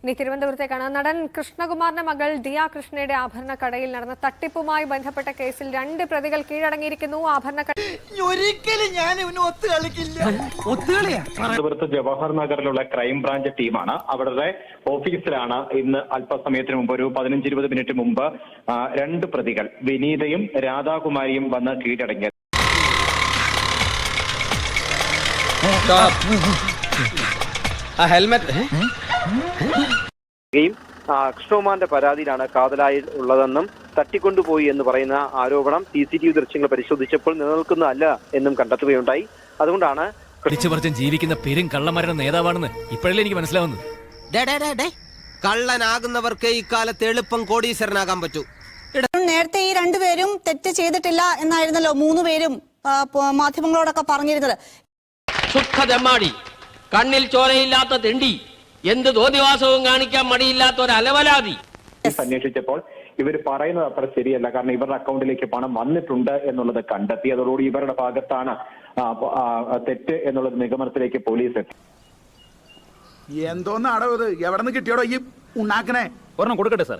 ഇനി തിരുവനന്തപുരത്തേക്കാണ്. നടൻ കൃഷ്ണകുമാറിന്റെ മകൾ ദിയ കൃഷ്ണയുടെ ആഭരണ കടയിൽ നടന്ന തട്ടിപ്പുമായി ബന്ധപ്പെട്ട കേസിൽ 2 പ്രതികൾ കീഴടങ്ങിയിരിക്കുന്നു. തിരുവനന്തപുരത്ത് ജവഹർ നഗറിലുള്ള ക്രൈംബ്രാഞ്ച് ടീമാണ്. അവരുടെ ഓഫീസിലാണ് ഇന്ന് അല്പസമയത്തിന് മുമ്പ്, ഒരു 15-20 മിനിറ്റ് മുമ്പ് 2 പ്രതികൾ വിനീതയും രാധാകുമാരിയും വന്ന് കീഴടങ്ങിയത്. കൃഷ്ണകുമാറിന്റെ പരാതിയിലാണ് കാതലായി ഉള്ളതെന്നും തട്ടിക്കൊണ്ടുപോയി എന്ന് പറയുന്ന ആരോപണം CCTV ദൃശ്യങ്ങൾ പരിശോധിച്ചപ്പോൾ നിലനിൽക്കുന്നതല്ല എന്നും കണ്ടെത്തുകയുണ്ടായി. അതുകൊണ്ടാണ് ജീവിക്കുന്ന പെരും കള്ളന്മാരുടെ നേതാവാണെന്ന് ഇപ്പോഴല്ലേ എനിക്ക് മനസ്സിലാവുന്നത്. കള്ളനാകുന്നവർക്ക് ഇക്കാലത്ത് എളുപ്പം കോടീശ്വരനാകാൻ പറ്റൂ. നേരത്തെ ഈ 2 പേരും തെറ്റ് ചെയ്തിട്ടില്ല എന്നായിരുന്നല്ലോ 3 പേരും മാധ്യമങ്ങളോടൊക്കെ പറഞ്ഞിരുന്നത്. സുഖദമാടി, കണ്ണിൽ ചോരയില്ലാത്ത തെണ്ടി, എന്ത് തോന്നിവാസവും കാണിക്കാൻ മടിയില്ലാത്ത ഒരു അലവലാതി. അന്വേഷിച്ചപ്പോൾ ഇവർ പറയുന്നത് അത്ര ശരിയല്ല. കാരണം ഇവരുടെ അക്കൗണ്ടിലേക്ക് പണം വന്നിട്ടുണ്ട് എന്നുള്ളത് കണ്ടെത്തി. അതോടുകൂടി ഇവരുടെ ഭാഗത്താണ് തെറ്റ് എന്നുള്ളത് നിഗമനത്തിലേക്ക് പോലീസ് എത്തി. എന്തോന്നാടോ ഇത്? എവിടെ നിന്ന് കിട്ടിയോടോ ഈ ഉണ്ടാക്കണേ? ഒരെണ്ണം കൊടുക്കട്ടെ സാർ.